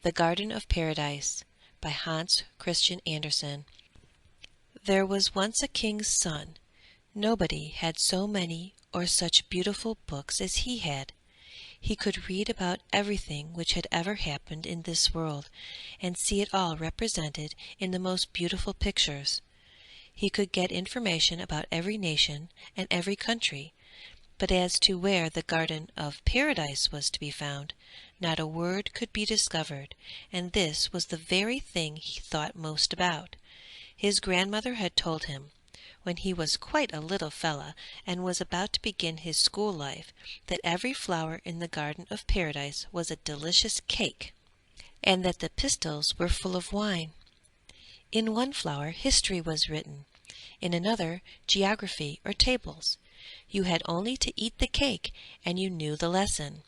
The Garden of Paradise by Hans Christian Andersen. There was once a king's son. Nobody had so many or such beautiful books as he had. He could read about everything which had ever happened in this world, and see it all represented in the most beautiful pictures. He could get information about every nation and every country, but as to where the Garden of Paradise was to be found, not a word could be discovered, and this was the very thing he thought most about. His grandmother had told him, when he was quite a little fellow and was about to begin his school life, that every flower in the Garden of Paradise was a delicious cake, and that the pistils were full of wine. In one flower history was written, in another geography or tables. You had only to eat the cake, and you knew the lesson.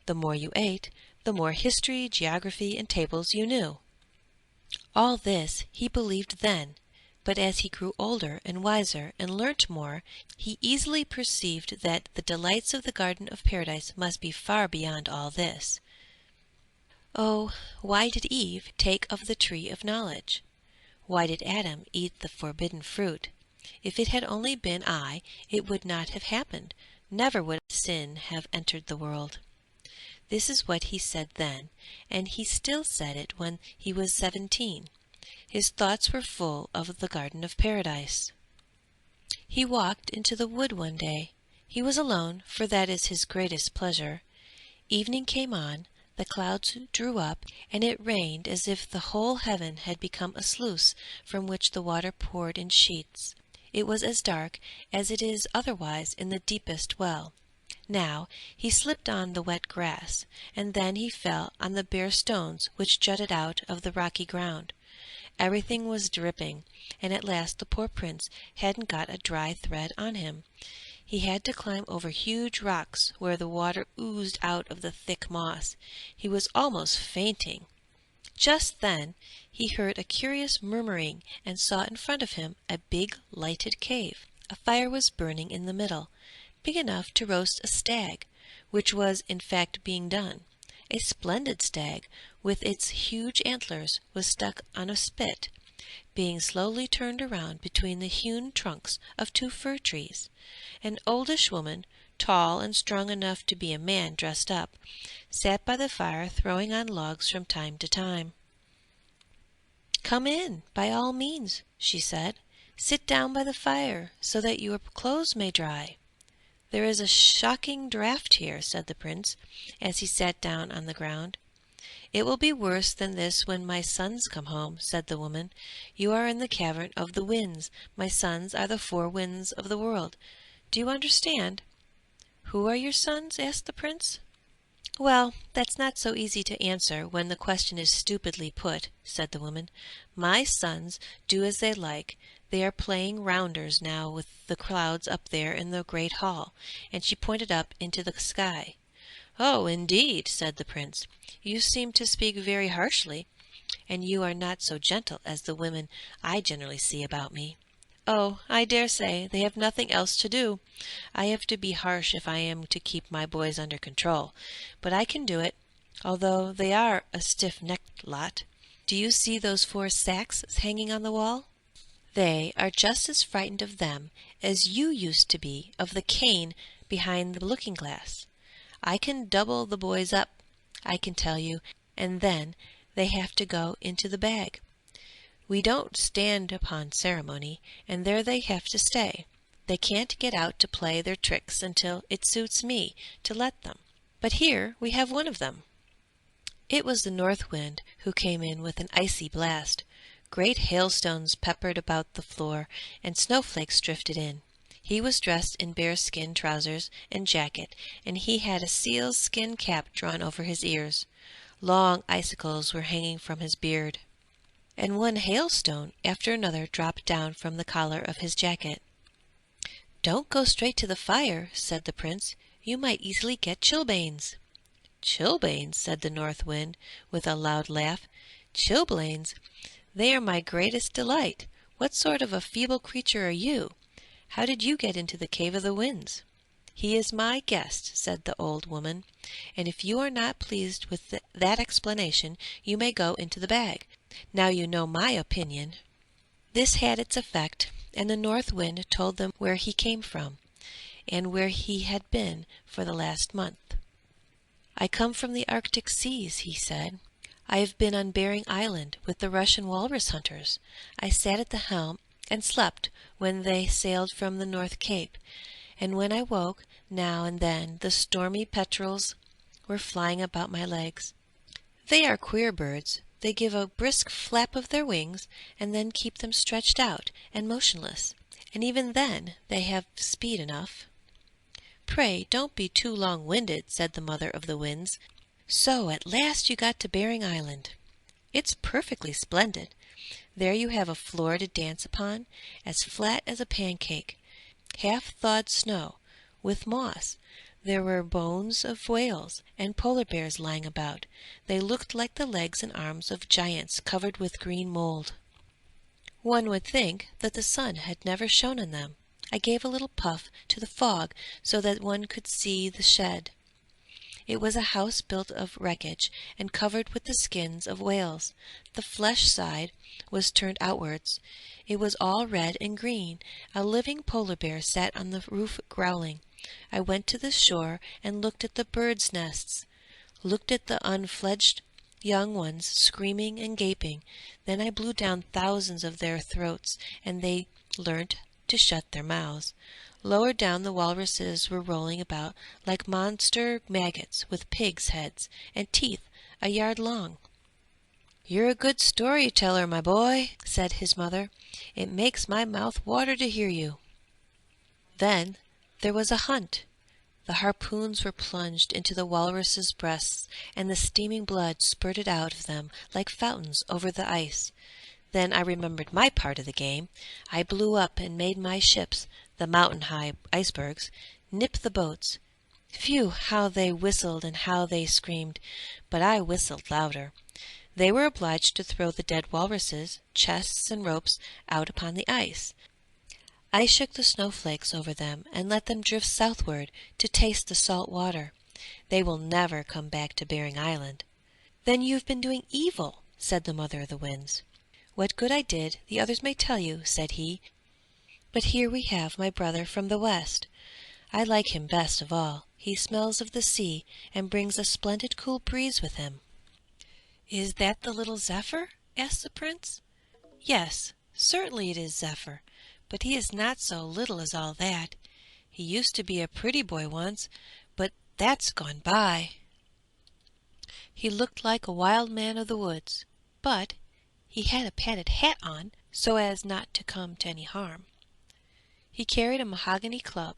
The more you ate, the more history, geography, and tables you knew. All this he believed then, but as he grew older and wiser and learnt more, he easily perceived that the delights of the Garden of Paradise must be far beyond all this. Oh, why did Eve take of the tree of knowledge? Why did Adam eat the forbidden fruit? If it had only been I, it would not have happened. Never would sin have entered the world. This is what he said then, and he still said it when he was 17. His thoughts were full of the Garden of Paradise. He walked into the wood one day. He was alone, for that is his greatest pleasure. Evening came on, the clouds drew up, and it rained as if the whole heaven had become a sluice from which the water poured in sheets. It was as dark as it is otherwise in the deepest well. Now he slipped on the wet grass, and then he fell on the bare stones which jutted out of the rocky ground. Everything was dripping, and at last the poor prince hadn't got a dry thread on him. He had to climb over huge rocks where the water oozed out of the thick moss. He was almost fainting. Just then he heard a curious murmuring and saw in front of him a big lighted cave. A fire was burning in the middle, big enough to roast a stag, which was in fact being done. A splendid stag, with its huge antlers, was stuck on a spit, being slowly turned around between the hewn trunks of 2 fir trees. An oldish woman, tall and strong enough to be a man dressed up, sat by the fire throwing on logs from time to time. "Come in, by all means," she said. "Sit down by the fire, so that your clothes may dry." "There is a shocking draught here," said the prince, as he sat down on the ground. "It will be worse than this when my sons come home," said the woman. "You are in the cavern of the winds. My sons are the 4 winds of the world. Do you understand?" "Who are your sons?" asked the prince. "Well, that's not so easy to answer when the question is stupidly put," said the woman. "My sons do as they like. They are playing rounders now with the clouds up there in the great hall," and she pointed up into the sky. "Oh, indeed," said the prince. "You seem to speak very harshly, and you are not so gentle as the women I generally see about me." "Oh, I dare say they have nothing else to do. I have to be harsh if I am to keep my boys under control, but I can do it, although they are a stiff-necked lot. Do you see those 4 sacks hanging on the wall? They are just as frightened of them as you used to be of the cane behind the looking-glass. I can double the boys up, I can tell you, and then they have to go into the bag. We don't stand upon ceremony, and there they have to stay. They can't get out to play their tricks until it suits me to let them. But here we have one of them." It was the North Wind who came in with an icy blast. Great hailstones peppered about the floor, and snowflakes drifted in. He was dressed in bearskin trousers and jacket, and he had a sealskin cap drawn over his ears. Long icicles were hanging from his beard, and one hailstone after another dropped down from the collar of his jacket. "Don't go straight to the fire," said the prince. "You might easily get chilblains." "Chilblains," said the North Wind with a loud laugh. "Chilblains! They are my greatest delight. What sort of a feeble creature are you? How did you get into the cave of the winds?" "He is my guest," said the old woman, and if you are not pleased with that explanation you may go into the bag. Now you know my opinion." This had its effect, and the North Wind told them where he came from, and where he had been for the last month. "I come from the Arctic seas," he said. "I have been on Bering Island with the Russian walrus hunters. I sat at the helm and slept when they sailed from the North Cape, and when I woke, now and then the stormy petrels were flying about my legs. They are queer birds. They give a brisk flap of their wings and then keep them stretched out and motionless, and even then they have speed enough." "Pray don't be too long-winded," said the Mother of the Winds. "So at last you got to Bering Island. It's perfectly splendid. There you have a floor to dance upon, as flat as a pancake, half-thawed snow, with moss. There were bones of whales and polar bears lying about. They looked like the legs and arms of giants covered with green mold. One would think that the sun had never shone on them. I gave a little puff to the fog so that one could see the shed. It was a house built of wreckage and covered with the skins of whales. The flesh side was turned outwards. It was all red and green. A living polar bear sat on the roof growling. I went to the shore and looked at the birds' nests, looked at the unfledged young ones screaming and gaping. Then I blew down thousands of their throats, and they learnt to shut their mouths. Lower down the walruses were rolling about like monster maggots with pigs' heads and teeth a yard long. "You're a good story-teller, my boy," said his mother. "It makes my mouth water to hear you." Then there was a hunt. The harpoons were plunged into the walruses' breasts, and the steaming blood spurted out of them like fountains over the ice. Then I remembered my part of the game. I blew up and made my ships, the mountain-high icebergs, nip the boats. Phew, how they whistled and how they screamed! But I whistled louder. They were obliged to throw the dead walruses, chests and ropes out upon the ice. I shook the snowflakes over them and let them drift southward to taste the salt water. They will never come back to Bering Island. "Then you've been doing evil," said the Mother of the Winds. "What good I did the others may tell you," said he. "But here we have my brother from the west. I like him best of all. He smells of the sea and brings a splendid cool breeze with him." "Is that the little Zephyr?" asked the Prince. "Yes, certainly it is Zephyr, but he is not so little as all that. He used to be a pretty boy once, but that's gone by. He looked like a wild man of the woods, but he had a padded hat on so as not to come to any harm. He carried a mahogany club,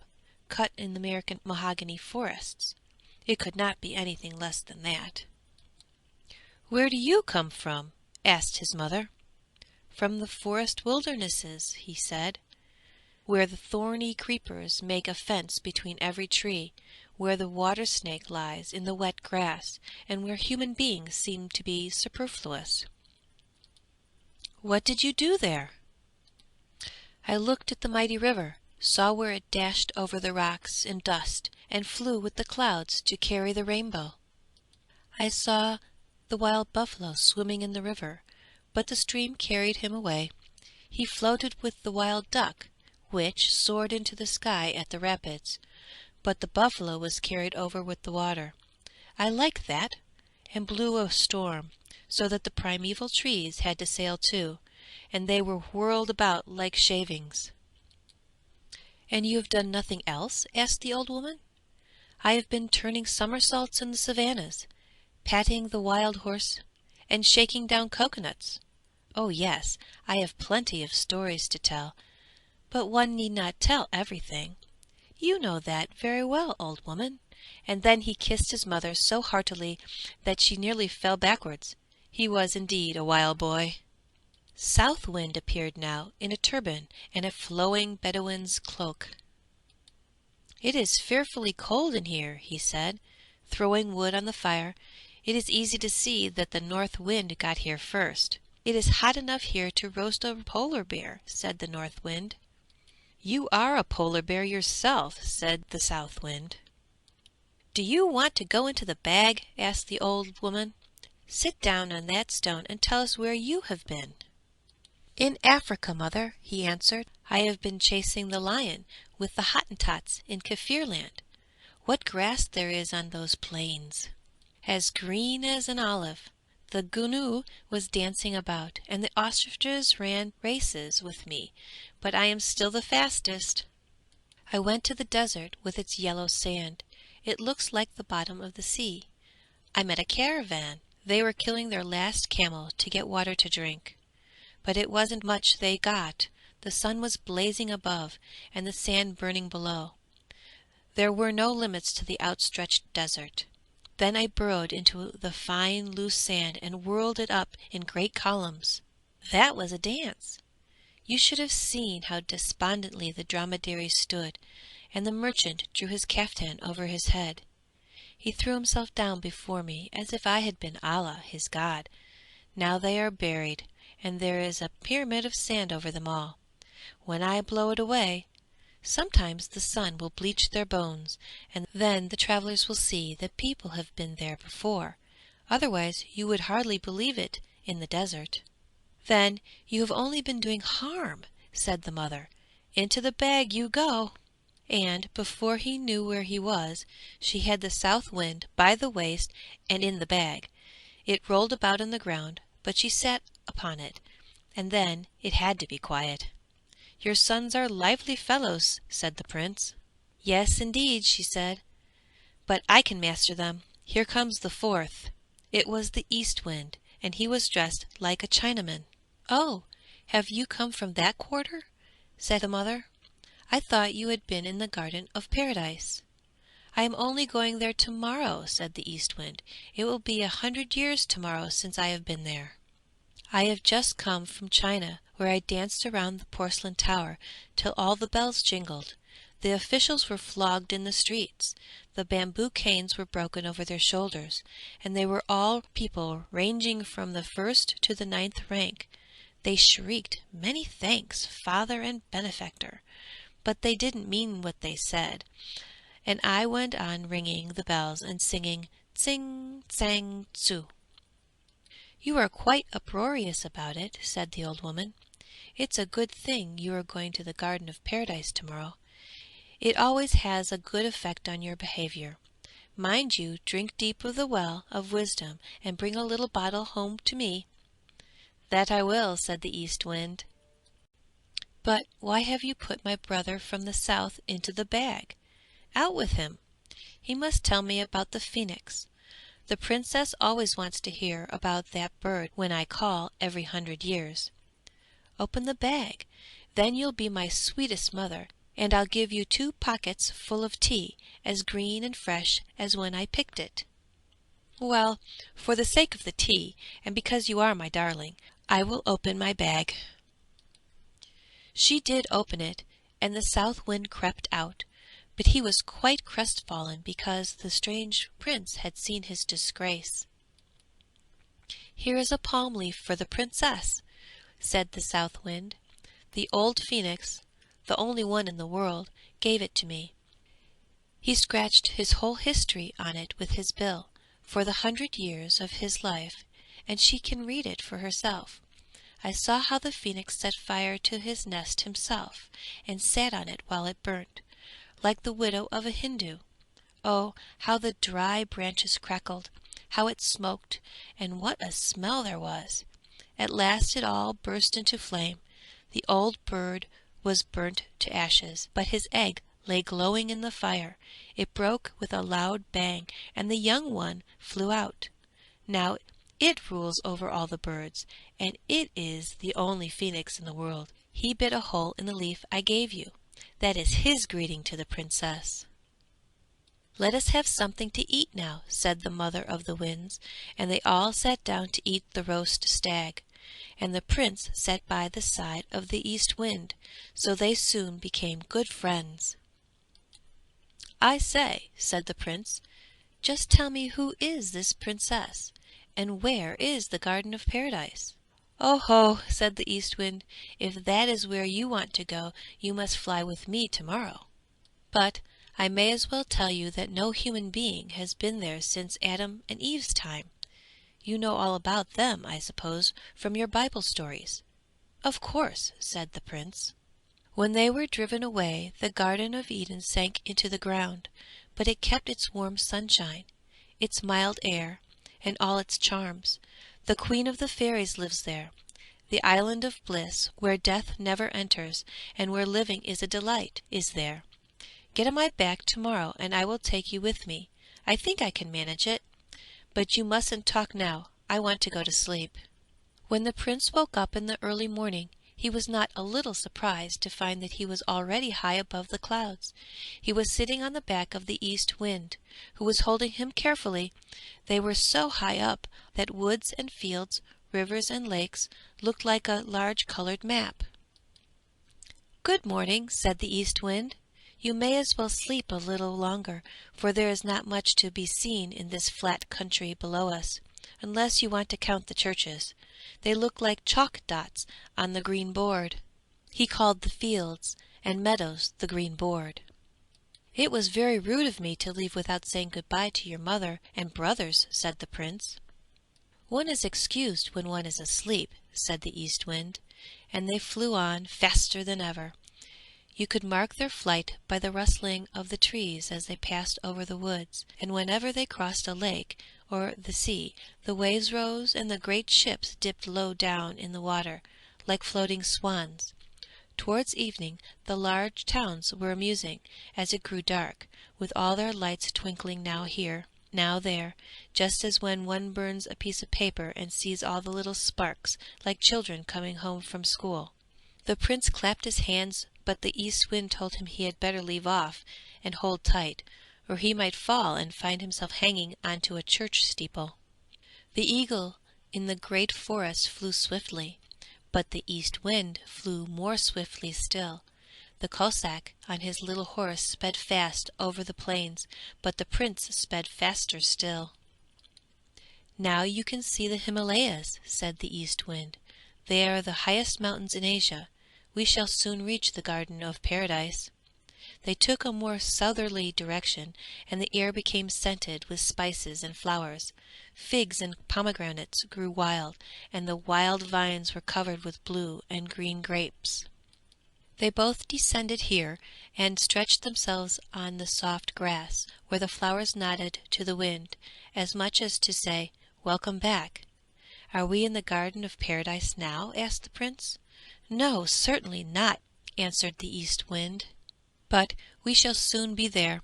cut in the American mahogany forests. It could not be anything less than that." "Where do you come from?" asked his mother. "From the forest wildernesses," he said, "where the thorny creepers make a fence between every tree, where the water snake lies in the wet grass, and where human beings seem to be superfluous." "What did you do there?" "I looked at the mighty river, saw where it dashed over the rocks in dust, and flew with the clouds to carry the rainbow. I saw the wild buffalo swimming in the river, but the stream carried him away. He floated with the wild duck, which soared into the sky at the rapids, but the buffalo was carried over with the water. I liked that, and blew a storm, so that the primeval trees had to sail too, and they were whirled about like shavings." "And you have done nothing else?" asked the old woman. "I have been turning somersaults in the savannas, patting the wild horse, and shaking down coconuts. Oh yes, I have plenty of stories to tell, but one need not tell everything. You know that very well, old woman." And then he kissed his mother so heartily that she nearly fell backwards. He was indeed a wild boy. South Wind appeared now in a turban and a flowing Bedouin's cloak. "It is fearfully cold in here," he said, throwing wood on the fire. "It is easy to see that the North Wind got here first." "It is hot enough here to roast a polar bear," said the North Wind. "You are a polar bear yourself," said the South Wind. Do you want to go into the bag? Asked the old woman. Sit down on that stone and tell us where you have been. In Africa, mother, he answered. I have been chasing the lion with the Hottentots in Kaffirland. What grass there is on those plains! As green as an olive. The gnu was dancing about, and the ostriches ran races with me, but I am still the fastest. I went to the desert with its yellow sand. It looks like the bottom of the sea. I met a caravan. They were killing their last camel to get water to drink. But it wasn't much they got. The sun was blazing above, and the sand burning below. There were no limits to the outstretched desert. Then I burrowed into the fine loose sand and whirled it up in great columns. That was a dance! You should have seen how despondently the dromedary stood, and the merchant drew his caftan over his head. He threw himself down before me as if I had been Allah, his God. Now they are buried, and there is a pyramid of sand over them all. When I blow it away, sometimes the sun will bleach their bones, and then the travellers will see that people have been there before. Otherwise you would hardly believe it in the desert. Then you have only been doing harm, said the mother. Into the bag you go. And before he knew where he was, she had the south wind by the waist and in the bag. It rolled about on the ground, but she sat upon it, and then it had to be quiet. Your sons are lively fellows, said the prince. Yes, indeed, she said, but I can master them. Here comes the fourth. It was the east wind, and he was dressed like a Chinaman. Oh, have you come from that quarter? Said the mother. I thought you had been in the garden of paradise. I am only going there tomorrow, said the east wind. It will be 100 years tomorrow since I have been there. I have just come from China, where I danced around the porcelain tower till all the bells jingled. The officials were flogged in the streets. The bamboo canes were broken over their shoulders, and they were all people ranging from the first to the 9th rank. They shrieked, "Many thanks, father and benefactor," but they didn't mean what they said, and I went on ringing the bells and singing "Tsing tsang tsu." You are quite uproarious about it, said the old woman. It's a good thing you are going to the garden of paradise tomorrow. It always has a good effect on your behavior. Mind you drink deep of the well of wisdom and bring a little bottle home to me. That I will, said the east wind. But why have you put my brother from the south into the bag? Out with him. He must tell me about the phoenix. The princess always wants to hear about that bird when I call every 100 years. Open the bag, then you'll be my sweetest mother, and I'll give you 2 pockets full of tea, as green and fresh as when I picked it. Well, for the sake of the tea, and because you are my darling, I will open my bag. She did open it, and the south wind crept out, but he was quite crestfallen because the strange prince had seen his disgrace. Here is a palm leaf for the princess, said the south wind. The old phoenix, the only one in the world, gave it to me. He scratched his whole history on it with his bill, for the 100 years of his life, and she can read it for herself. I saw how the phoenix set fire to his nest himself, and sat on it while it burnt, like the widow of a Hindu. Oh, how the dry branches crackled, how it smoked, and what a smell there was! At last it all burst into flame. The old bird was burnt to ashes, but his egg lay glowing in the fire. It broke with a loud bang, and the young one flew out. Now it rules over all the birds, and it is the only phoenix in the world. He bit a hole in the leaf I gave you. That is his greeting to the princess. Let us have something to eat now, said the mother of the winds, and they all sat down to eat the roast stag, and the prince sat by the side of the east wind, so they soon became good friends. I say, said the prince, just tell me who is this princess, and where is the garden of paradise? Oh ho, said the east wind, if that is where you want to go, you must fly with me tomorrow. But I may as well tell you that no human being has been there since Adam and Eve's time. You know all about them, I suppose, from your Bible stories." "Of course," said the Prince. When they were driven away, the Garden of Eden sank into the ground, but it kept its warm sunshine, its mild air, and all its charms. The Queen of the Fairies lives there, the island of bliss, where death never enters, and where living is a delight, is there. Get on my back to-morrow, and I will take you with me. I think I can manage it. But you mustn't talk now. I want to go to sleep." When the Prince woke up in the early morning, he was not a little surprised to find that he was already high above the clouds. He was sitting on the back of the East Wind, who was holding him carefully. They were so high up that woods and fields, rivers and lakes looked like a large coloured map. "Good morning," said the East Wind. "You may as well sleep a little longer, for there is not much to be seen in this flat country below us, unless you want to count the churches. They look like chalk dots on the green board." He called the fields and meadows the green board. "It was very rude of me to leave without saying good-bye to your mother and brothers," said the Prince. "One is excused when one is asleep," said the East Wind, and they flew on faster than ever. You could mark their flight by the rustling of the trees as they passed over the woods, and whenever they crossed a lake or the sea, the waves rose and the great ships dipped low down in the water, like floating swans. Towards evening the large towns were amusing, as it grew dark, with all their lights twinkling now here, now there, just as when one burns a piece of paper and sees all the little sparks, like children coming home from school. The Prince clapped his hands, but the East Wind told him he had better leave off and hold tight, or he might fall and find himself hanging on to a church steeple. The eagle in the great forest flew swiftly, but the East Wind flew more swiftly still. The Cossack on his little horse sped fast over the plains, but the Prince sped faster still. "Now you can see the Himalayas," said the East Wind. "They are the highest mountains in Asia. We shall soon reach the Garden of Paradise." They took a more southerly direction, and the air became scented with spices and flowers. Figs and pomegranates grew wild, and the wild vines were covered with blue and green grapes. They both descended here and stretched themselves on the soft grass, where the flowers nodded to the wind, as much as to say, "Welcome back." "Are we in the Garden of Paradise now?" asked the Prince. "No, certainly not," answered the East Wind, "but we shall soon be there.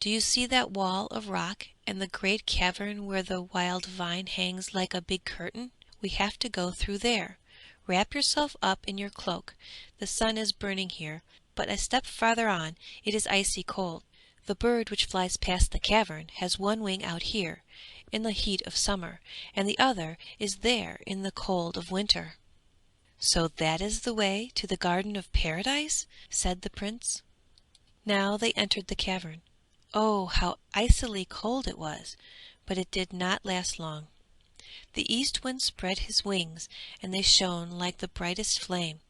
Do you see that wall of rock and the great cavern where the wild vine hangs like a big curtain? We have to go through there. Wrap yourself up in your cloak. The sun is burning here, but a step farther on it is icy cold. The bird which flies past the cavern has one wing out here in the heat of summer, and the other is there in the cold of winter." "So that is the way to the Garden of Paradise?" said the Prince. Now they entered the cavern. Oh, how icily cold it was, but it did not last long. The East Wind spread his wings, and they shone like the brightest flame.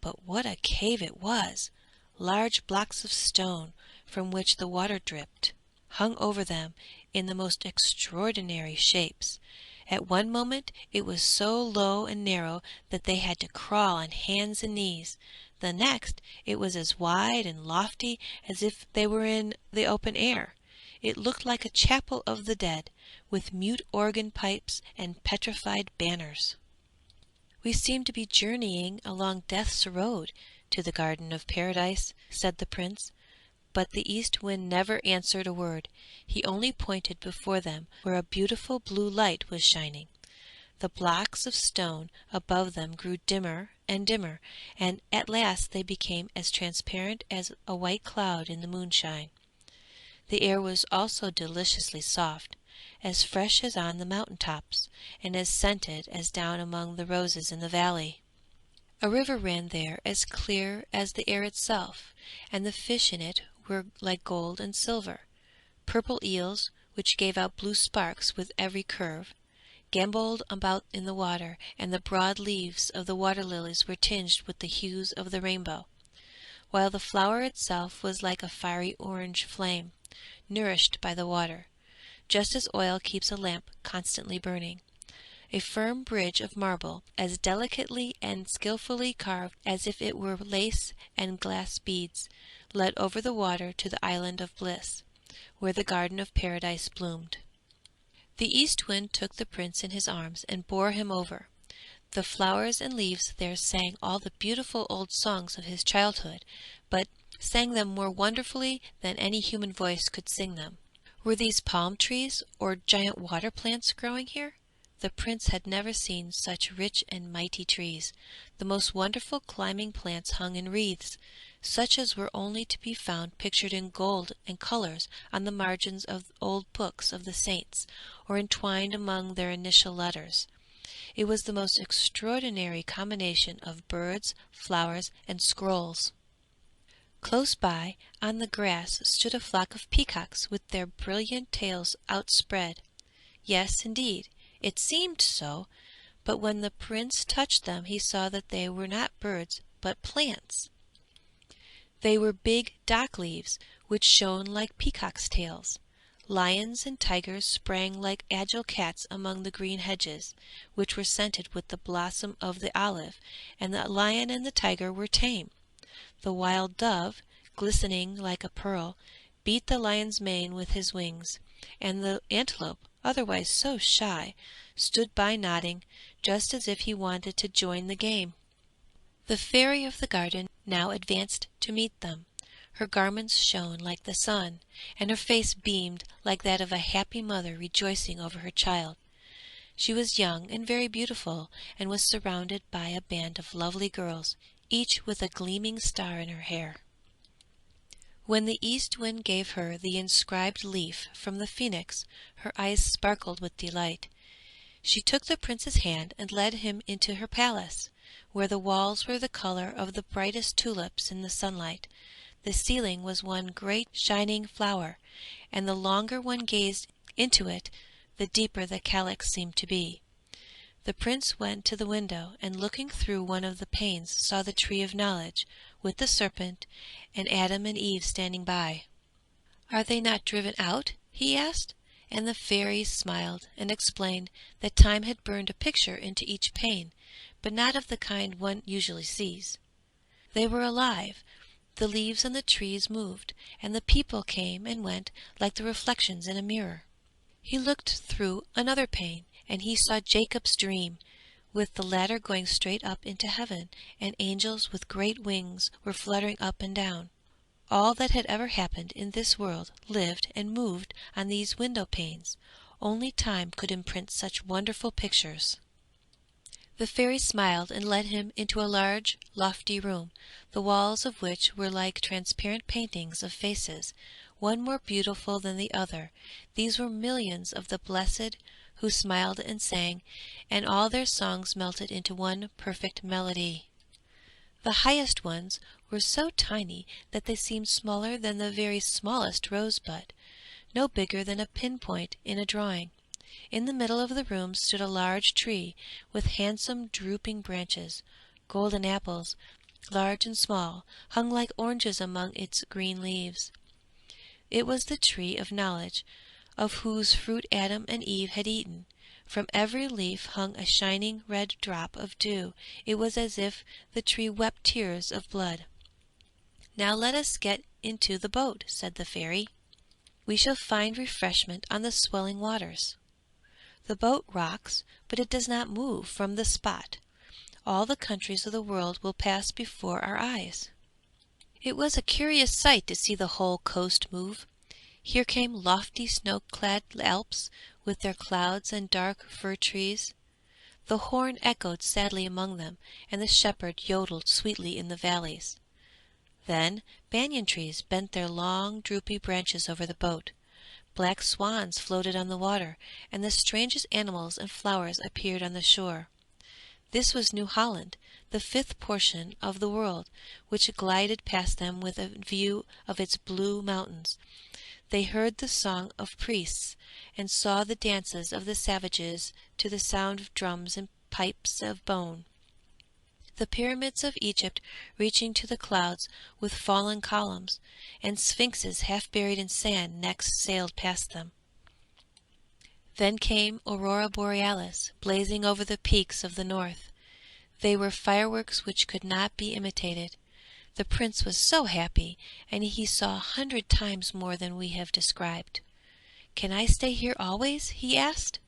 But what a cave it was! Large blocks of stone, from which the water dripped, hung over them in the most extraordinary shapes. At one moment it was so low and narrow that they had to crawl on hands and knees. The next it was as wide and lofty as if they were in the open air. It looked like a chapel of the dead, with mute organ pipes and petrified banners. "We seem to be journeying along Death's road to the Garden of Paradise," said the Prince. But the East Wind never answered a word. He only pointed before them where a beautiful blue light was shining. The blocks of stone above them grew dimmer and dimmer, and at last they became as transparent as a white cloud in the moonshine. The air was also deliciously soft, as fresh as on the mountain tops, and as scented as down among the roses in the valley. A river ran there as clear as the air itself, and the fish in it were like gold and silver. Purple eels, which gave out blue sparks with every curve, gambolled about in the water, and the broad leaves of the water lilies were tinged with the hues of the rainbow. while the flower itself was like a fiery orange flame, nourished by the water, just as oil keeps a lamp constantly burning. A firm bridge of marble, as delicately and skilfully carved as if it were lace and glass beads, led over the water to the island of bliss, where the garden of paradise bloomed. The East Wind took the prince in his arms and bore him over. The flowers and leaves there sang all the beautiful old songs of his childhood, but sang them more wonderfully than any human voice could sing them. Were these palm trees or giant water plants growing here? The prince had never seen such rich and mighty trees. The most wonderful climbing plants hung in wreaths, such as were only to be found pictured in gold and colors on the margins of old books of the saints, or entwined among their initial letters. It was the most extraordinary combination of birds, flowers, and scrolls. Close by, on the grass, stood a flock of peacocks with their brilliant tails outspread. Yes, indeed, it seemed so, but when the prince touched them he saw that they were not birds, but plants. They were big dock leaves, which shone like peacocks' tails. Lions and tigers sprang like agile cats among the green hedges, which were scented with the blossom of the olive, and the lion and the tiger were tame. The wild dove, glistening like a pearl, beat the lion's mane with his wings, and the antelope, otherwise so shy, stood by nodding, just as if he wanted to join the game. The fairy of the garden now advanced to meet them. Her garments shone like the sun, and her face beamed like that of a happy mother rejoicing over her child. She was young and very beautiful, and was surrounded by a band of lovely girls, each with a gleaming star in her hair. When the East Wind gave her the inscribed leaf from the phoenix, her eyes sparkled with delight. She took the prince's hand and led him into her palace, where the walls were the color of the brightest tulips in the sunlight. The ceiling was one great shining flower, and the longer one gazed into it, the deeper the calyx seemed to be. The prince went to the window, and looking through one of the panes saw the tree of knowledge, with the serpent, and Adam and Eve standing by. "Are they not driven out?" he asked, and the fairies smiled and explained that time had burned a picture into each pane, but not of the kind one usually sees. They were alive. The leaves on the trees moved, and the people came and went like the reflections in a mirror. He looked through another pane, and he saw Jacob's dream, with the ladder going straight up into heaven, and angels with great wings were fluttering up and down. All that had ever happened in this world lived and moved on these window panes. Only time could imprint such wonderful pictures. The fairy smiled and led him into a large, lofty room, the walls of which were like transparent paintings of faces, one more beautiful than the other. These were millions of the blessed, who smiled and sang, and all their songs melted into one perfect melody. The highest ones were so tiny that they seemed smaller than the very smallest rosebud, no bigger than a pin-point in a drawing. In the middle of the room stood a large tree with handsome drooping branches. Golden apples, large and small, hung like oranges among its green leaves. It was the tree of knowledge, of whose fruit Adam and Eve had eaten. From every leaf hung a shining red drop of dew. It was as if the tree wept tears of blood. "Now let us get into the boat," said the fairy. "We shall find refreshment on the swelling waters." The boat rocks, but it does not move from the spot. All the countries of the world will pass before our eyes. It was a curious sight to see the whole coast move. Here came lofty snow-clad Alps with their clouds and dark fir trees. The horn echoed sadly among them, and the shepherd yodeled sweetly in the valleys. Then banyan trees bent their long droopy branches over the boat. Black swans floated on the water, and the strangest animals and flowers appeared on the shore. This was New Holland, the fifth portion of the world, which glided past them with a view of its blue mountains. They heard the song of priests, and saw the dances of the savages to the sound of drums and pipes of bone. the pyramids of Egypt reaching to the clouds with fallen columns, and sphinxes half buried in sand next sailed past them. Then came Aurora Borealis, blazing over the peaks of the north. They were fireworks which could not be imitated. The prince was so happy, and he saw 100 times more than we have described. "Can I stay here always?" he asked.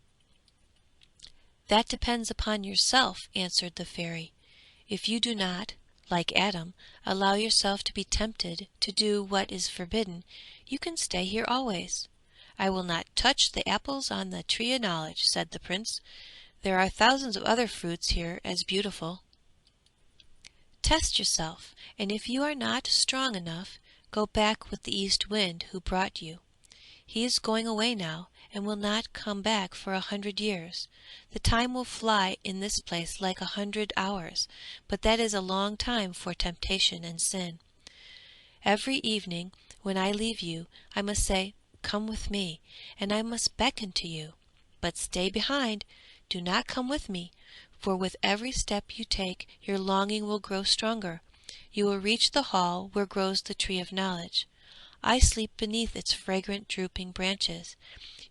"That depends upon yourself," answered the fairy. "If you do not, like Adam, allow yourself to be tempted to do what is forbidden, you can stay here always." "I will not touch the apples on the tree of knowledge," said the prince. "There are thousands of other fruits here as beautiful." "Test yourself, and if you are not strong enough, go back with the east wind who brought you. He is going away now, and will not come back for 100 years. The time will fly in this place like 100 hours, but that is a long time for temptation and sin. Every evening when I leave you, I must say, 'Come with me,' and I must beckon to you. But stay behind, do not come with me, for with every step you take your longing will grow stronger. You will reach the hall where grows the tree of knowledge. I sleep beneath its fragrant drooping branches.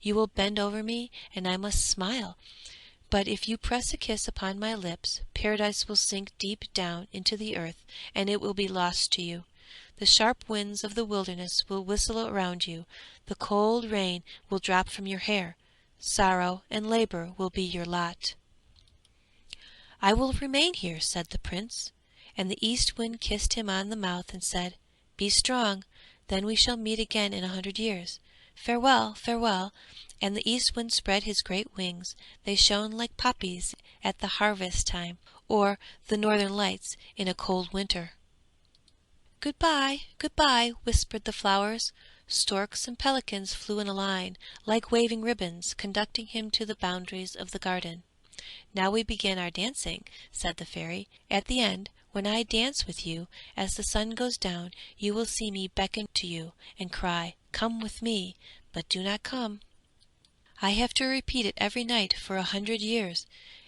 You will bend over me, and I must smile. But if you press a kiss upon my lips, Paradise will sink deep down into the earth, and it will be lost to you. The sharp winds of the wilderness will whistle around you, the cold rain will drop from your hair, sorrow and labour will be your lot." "I will remain here," said the prince, and the east wind kissed him on the mouth and said, "Be strong, then we shall meet again in 100 years. Farewell, farewell!" And the east wind spread his great wings, they shone like poppies at the harvest time, or the northern lights in a cold winter. "Goodbye, goodbye," whispered the flowers. Storks and pelicans flew in a line, like waving ribbons, conducting him to the boundaries of the garden. "Now we begin our dancing," said the fairy. "At the end, when I dance with you, as the sun goes down, you will see me beckon to you, and cry, 'Come with me,' but do not come. I have to repeat it every night for 100 years.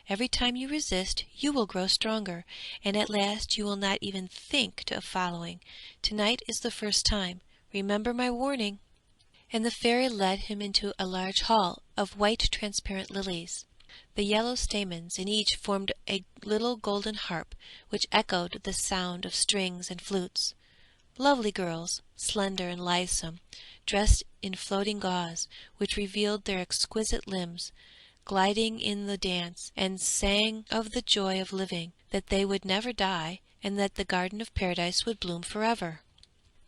Every time you resist, you will grow stronger, and at last you will not even think of following. Tonight is the first time. Remember my warning." And the fairy led him into a large hall of white transparent lilies. The yellow stamens in each formed a little golden harp, which echoed the sound of strings and flutes. Lovely girls, slender and lithesome, dressed in floating gauze, which revealed their exquisite limbs, gliding in the dance, and sang of the joy of living, that they would never die, and that the garden of Paradise would bloom forever.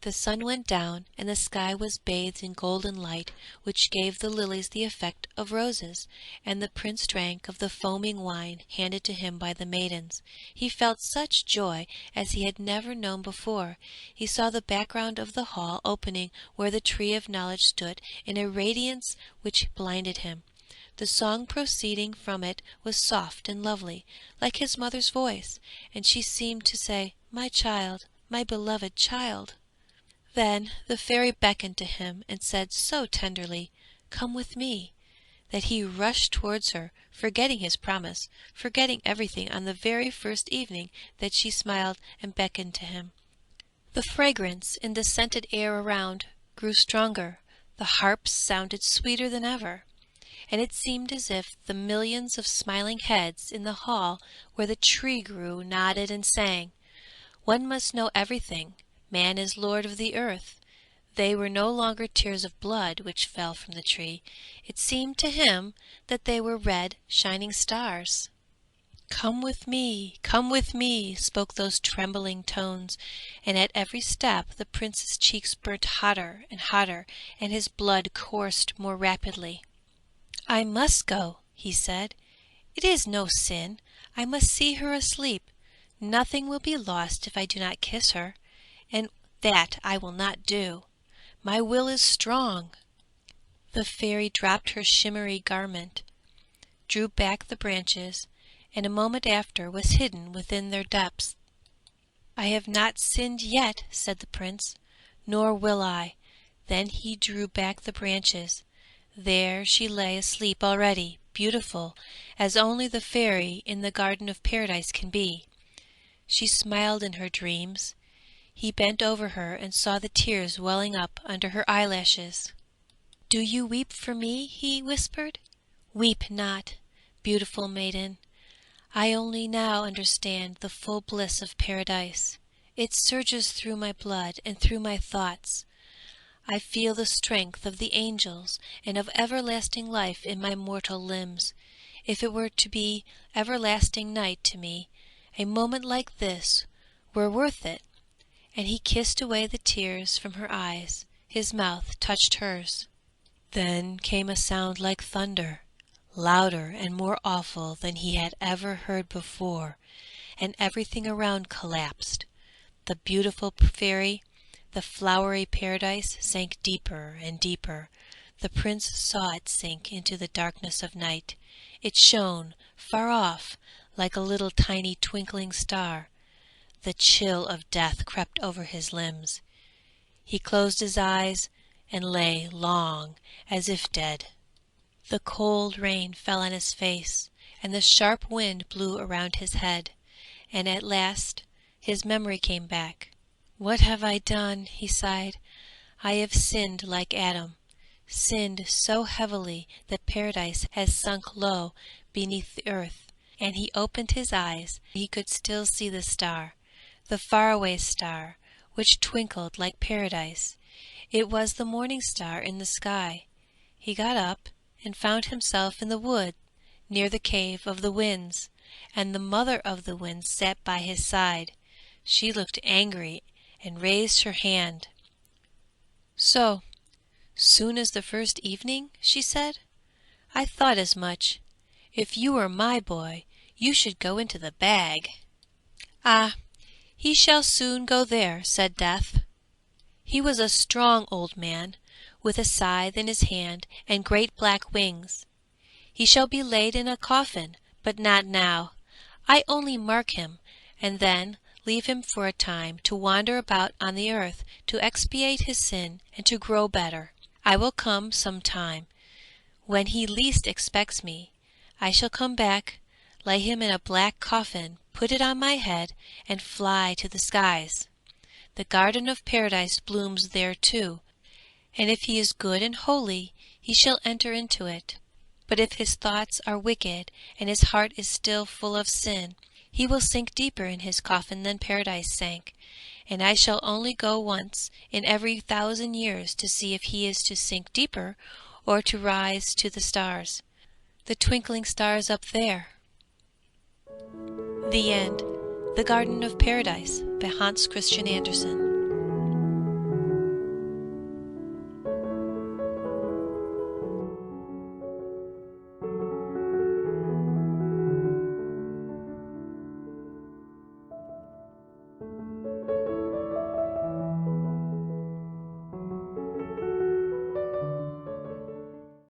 The sun went down, and the sky was bathed in golden light, which gave the lilies the effect of roses, and the prince drank of the foaming wine handed to him by the maidens. He felt such joy as he had never known before. He saw the background of the hall opening where the tree of knowledge stood in a radiance which blinded him. The song proceeding from it was soft and lovely, like his mother's voice, and she seemed to say, "My child, my beloved child." Then the fairy beckoned to him and said so tenderly, "Come with me," that he rushed towards her, forgetting his promise, forgetting everything on the very first evening that she smiled and beckoned to him. The fragrance in the scented air around grew stronger, the harps sounded sweeter than ever, and it seemed as if the millions of smiling heads in the hall where the tree grew nodded and sang. One must know everything. Man is lord of the earth. They were no longer tears of blood which fell from the tree. It seemed to him that they were red, shining stars. Come with me, spoke those trembling tones, and at every step the prince's cheeks burnt hotter and hotter, and his blood coursed more rapidly. "I must go," he said. "It is no sin. I must see her asleep. Nothing will be lost if I do not kiss her, and that I will not do. My will is strong." The fairy dropped her shimmery garment, drew back the branches, and a moment after was hidden within their depths. "I have not sinned yet," said the prince, "nor will I." Then he drew back the branches. There she lay asleep already, beautiful as only the fairy in the garden of Paradise can be. She smiled in her dreams. He bent over her and saw the tears welling up under her eyelashes. "Do you weep for me?" he whispered. "Weep not, beautiful maiden. I only now understand the full bliss of Paradise. It surges through my blood and through my thoughts. I feel the strength of the angels and of everlasting life in my mortal limbs. If it were to be everlasting night to me, a moment like this were worth it." And he kissed away the tears from her eyes. His mouth touched hers. Then came a sound like thunder, louder and more awful than he had ever heard before, and everything around collapsed. The beautiful fairy, the flowery paradise sank deeper and deeper. The prince saw it sink into the darkness of night. It shone far off like a little tiny twinkling star. The chill of death crept over his limbs. He closed his eyes and lay long as if dead. The cold rain fell on his face, and the sharp wind blew around his head, and at last his memory came back. "What have I done?" he sighed. "I have sinned like Adam, sinned so heavily that Paradise has sunk low beneath the earth." And he opened his eyes. He could still see the star, the faraway star, which twinkled like Paradise. It was the morning star in the sky. He got up and found himself in the wood near the cave of the winds, and the mother of the winds sat by his side. She looked angry and raised her hand. "So soon as the first evening?" she said. "I thought as much. If you were my boy, you should go into the bag." "Ah, he shall soon go there," said Death. He was a strong old man, with a scythe in his hand and great black wings. "He shall be laid in a coffin, but not now. I only mark him, and then leave him for a time to wander about on the earth, to expiate his sin and to grow better. I will come some time, when he least expects me. I shall come back, lay him in a black coffin, put it on my head, and fly to the skies. The garden of Paradise blooms there too, and if he is good and holy, he shall enter into it. But if his thoughts are wicked, and his heart is still full of sin, he will sink deeper in his coffin than Paradise sank, and I shall only go once in every 1,000 years to see if he is to sink deeper or to rise to the stars, the twinkling stars up there." The End. The Garden of Paradise by Hans Christian Andersen.